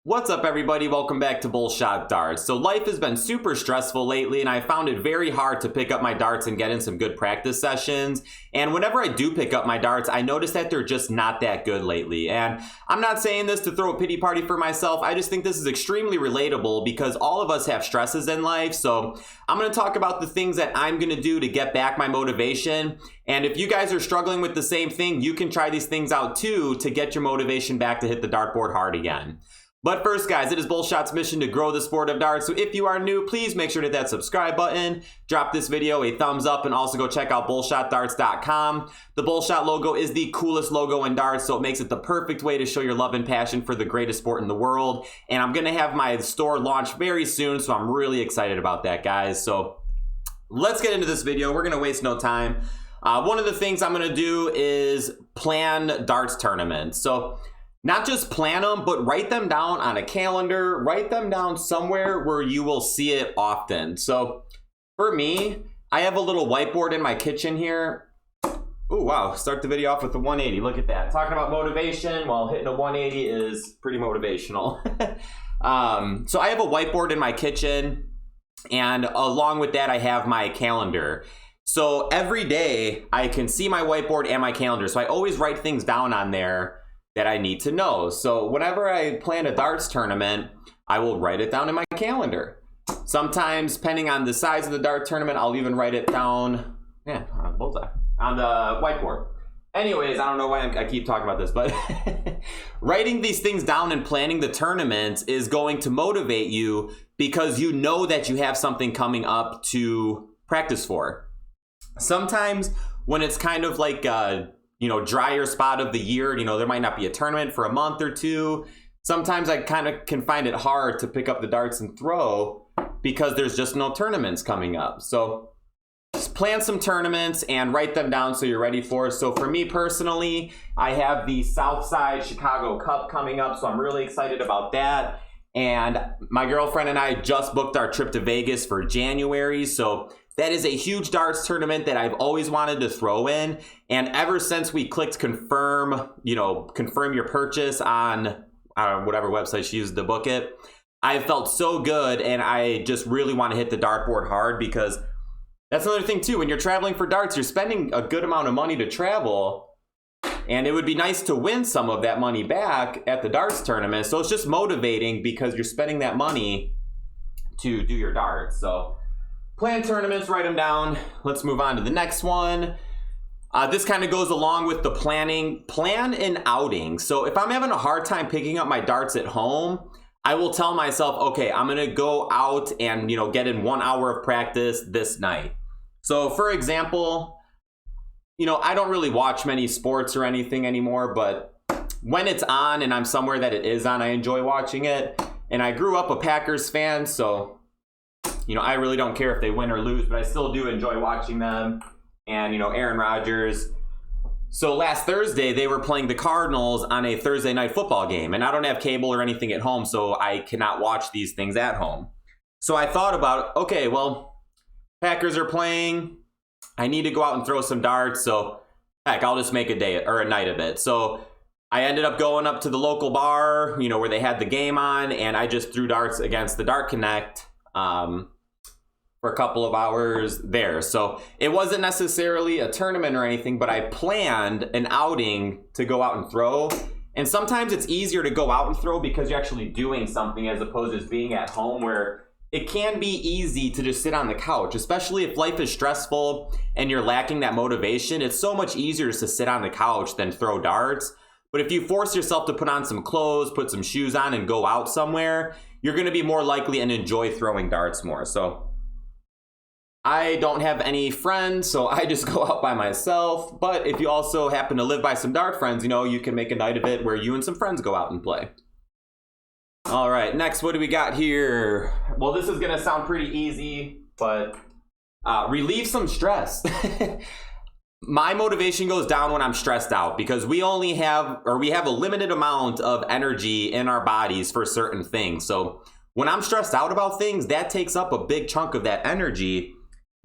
What's up, everybody? Welcome back to Bullshot Darts. So life has been super stressful lately, and I found it very hard to pick up my darts and get in some good practice sessions. And whenever I do pick up my darts, I notice that they're just not that good lately. And I'm not saying this to throw a pity party for myself. I just think this is extremely relatable because all of us have stresses in life. So I'm going to talk about the things that I'm going to do to get back my motivation. And if you guys are struggling with the same thing, you can try these things out too to get your motivation back to hit the dartboard hard again. But first, guys, it is Bullshot's mission to grow the sport of darts. So if you are new, please make sure to hit that subscribe button, drop this video a thumbs up, and also go check out BullshotDarts.com. The Bullshot logo is the coolest logo in darts, so it makes it the perfect way to show your love and passion for the greatest sport in the world. And I'm going to have my store launch very soon, so I'm really excited about that, guys. So let's get into this video. We're going to waste no time. One of the things I'm going to do is plan darts tournaments. So not just plan them, but write them down on a calendar, write them down somewhere where you will see it often. So for me, I have a little whiteboard in my kitchen here. Oh, wow. Start the video off with the 180. Look at that. Talking about motivation, well, hitting a 180 is pretty motivational. So I have a whiteboard in my kitchen, and along with that, I have my calendar. So every day I can see my whiteboard and my calendar. So I always write things down on there that I need to know. So whenever I plan a darts tournament, I will write it down in my calendar. Sometimes, depending on the size of the dart tournament, I'll even write it down, on Bullseye, on the whiteboard. Anyways, I don't know why I keep talking about this, but writing these things down and planning the tournaments is going to motivate you because you know that you have something coming up to practice for. Sometimes when it's kind of like drier spot of the year, there might not be a tournament for a month or two. Sometimes I kind of can find it hard to pick up the darts and throw because there's just no tournaments coming up. So just plan some tournaments and write them down so you're ready for it. So for me personally, I have the Southside Chicago Cup coming up, so I'm really excited about that. And my girlfriend and I just booked our trip to Vegas for January, so that is a huge darts tournament that I've always wanted to throw in. And ever since we clicked confirm your purchase on whatever website she used to book it, I felt so good, and I just really want to hit the dartboard hard because that's another thing too. When you're traveling for darts, you're spending a good amount of money to travel, and it would be nice to win some of that money back at the darts tournament. So it's just motivating because you're spending that money to do your darts. So plan tournaments, write them down. Let's move on to the next one. This kind of goes along with the plan an outing. So if I'm having a hard time picking up my darts at home, I will tell myself, okay, I'm going to go out and, get in 1 hour of practice this night. So for example, I don't really watch many sports or anything anymore, but when it's on and I'm somewhere that it is on, I enjoy watching it. And I grew up a Packers fan, so I really don't care if they win or lose, but I still do enjoy watching them. And, Aaron Rodgers. So last Thursday, they were playing the Cardinals on a Thursday night football game. And I don't have cable or anything at home, so I cannot watch these things at home. So I thought about, okay, well, Packers are playing. I need to go out and throw some darts. So, heck, I'll just make a day or a night of it. So I ended up going up to the local bar, where they had the game on. And I just threw darts against the Dart Connect for a couple of hours there. So it wasn't necessarily a tournament or anything, but I planned an outing to go out and throw. And sometimes it's easier to go out and throw because you're actually doing something as opposed to just being at home, where it can be easy to just sit on the couch, especially if life is stressful and you're lacking that motivation. It's so much easier just to sit on the couch than throw darts. But if you force yourself to put on some clothes, put some shoes on, and go out somewhere, you're going to be more likely and enjoy throwing darts more. So I don't have any friends, so I just go out by myself. But if you also happen to live by some dart friends, you can make a night of it where you and some friends go out and play. All right, next, what do we got here? Well, this is gonna sound pretty easy, but relieve some stress. My motivation goes down when I'm stressed out because we have a limited amount of energy in our bodies for certain things. So when I'm stressed out about things, that takes up a big chunk of that energy.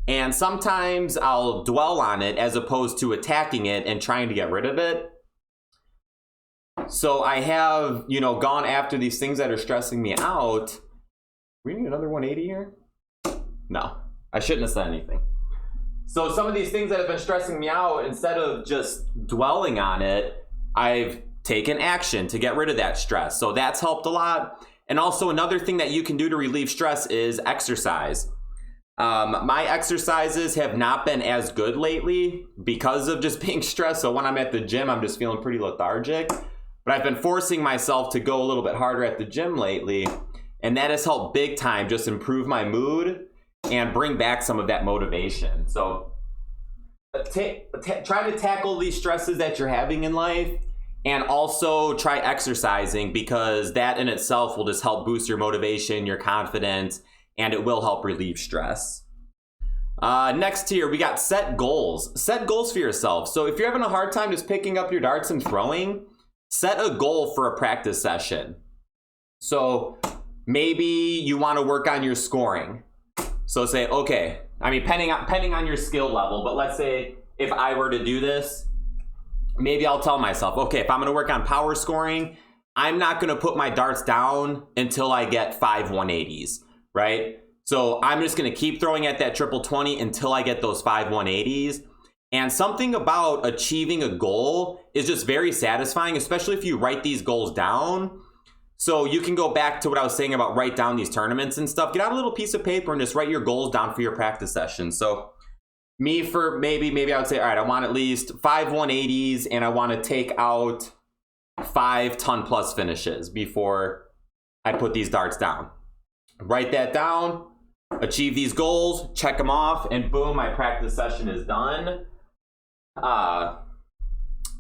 And sometimes I'll dwell on it as opposed to attacking it and trying to get rid of it. So I have, you know, gone after these things that are stressing me out. We need another 180 here? No, I shouldn't have said anything. So some of these things that have been stressing me out, instead of just dwelling on it, I've taken action to get rid of that stress. So that's helped a lot. And also another thing that you can do to relieve stress is exercise. My exercises have not been as good lately because of just being stressed. So when I'm at the gym, I'm just feeling pretty lethargic. But I've been forcing myself to go a little bit harder at the gym lately. And that has helped big time just improve my mood and bring back some of that motivation. So try to tackle these stresses that you're having in life, and also try exercising, because that in itself will just help boost your motivation, your confidence, and it will help relieve stress. Next here, we got set goals. Set goals for yourself. So if you're having a hard time just picking up your darts and throwing, set a goal for a practice session. So maybe you want to work on your scoring. So say, okay, I mean, depending on your skill level, but let's say if I were to do this, maybe I'll tell myself, okay, if I'm going to work on power scoring, I'm not going to put my darts down until I get 5 180s, right? So I'm just going to keep throwing at that triple 20 until I get those 5 180s. And something about achieving a goal is just very satisfying, especially if you write these goals down. So you can go back to what I was saying about write down these tournaments and stuff. Get out a little piece of paper and just write your goals down for your practice session. So me, for maybe I would say, all right, I want at least 5 180s and I want to take out 5 ton plus finishes before I put these darts down. Write that down, achieve these goals, check them off, and boom, my practice session is done.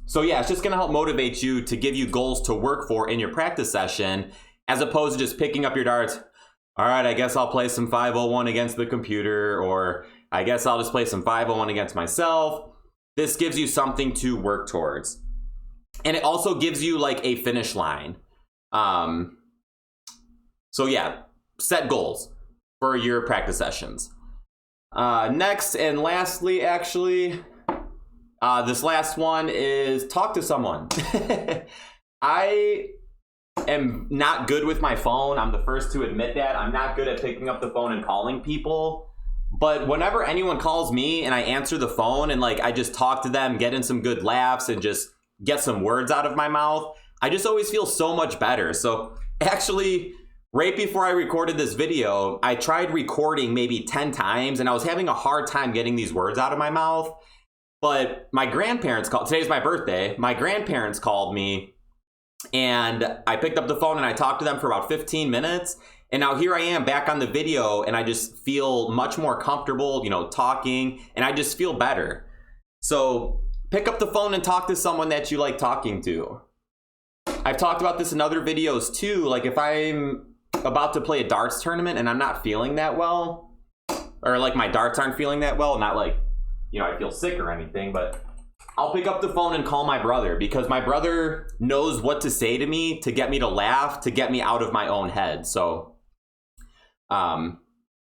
So yeah, it's just going to help motivate you to give you goals to work for in your practice session, as opposed to just picking up your darts. All right, I guess I'll play some 501 against the computer, or I guess I'll just play some 501 against myself. This gives you something to work towards. And it also gives you like a finish line. So yeah, set goals for your practice sessions. Next and lastly, actually, this last one is talk to someone. I am not good with my phone. I'm the first to admit that. I'm not good at picking up the phone and calling people. But whenever anyone calls me and I answer the phone and like I just talk to them, get in some good laughs and just get some words out of my mouth, I just always feel so much better. So actually, right before I recorded this video, I tried recording maybe 10 times and I was having a hard time getting these words out of my mouth. But my grandparents called. Today's my birthday. My grandparents called me and I picked up the phone and I talked to them for about 15 minutes. And now here I am back on the video and I just feel much more comfortable, you know, talking, and I just feel better. So pick up the phone and talk to someone that you like talking to. I've talked about this in other videos too. Like if I'm about to play a darts tournament and I'm not feeling that well, or like my darts aren't feeling that well, not like, you know, I feel sick or anything, but I'll pick up the phone and call my brother, because my brother knows what to say to me to get me to laugh, to get me out of my own head. So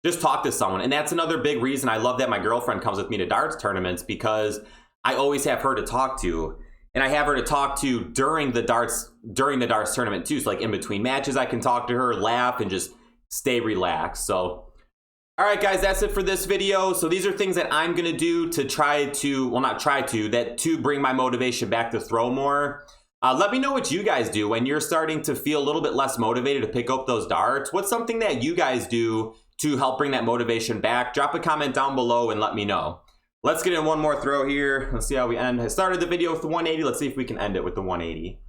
just talk to someone. And that's another big reason I love that my girlfriend comes with me to darts tournaments, because I always have her to talk to, and I have her to talk to during the darts tournament too. So like in between matches, I can talk to her, laugh, and just stay relaxed. So all right, guys, that's it for this video. So these are things that I'm going to do to to bring my motivation back to throw more. Let me know what you guys do when you're starting to feel a little bit less motivated to pick up those darts. What's something that you guys do to help bring that motivation back? Drop a comment down below and let me know. Let's get in one more throw here. Let's see how we end. I started the video with the 180. Let's see if we can end it with the 180.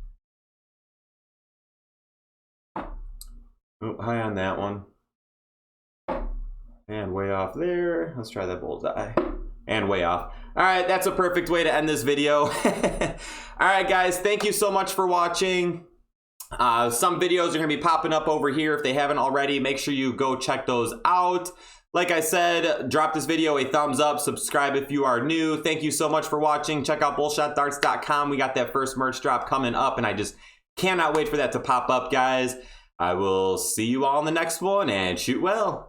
Oh, high on that one. And way off there. Let's try that bullseye. And way off. All right, that's a perfect way to end this video. All right, guys, thank you so much for watching. Some videos are going to be popping up over here. If they haven't already, make sure you go check those out. Like I said, drop this video a thumbs up. Subscribe if you are new. Thank you so much for watching. Check out bullshotdarts.com. We got that first merch drop coming up, and I just cannot wait for that to pop up, guys. I will see you all in the next one, and shoot well.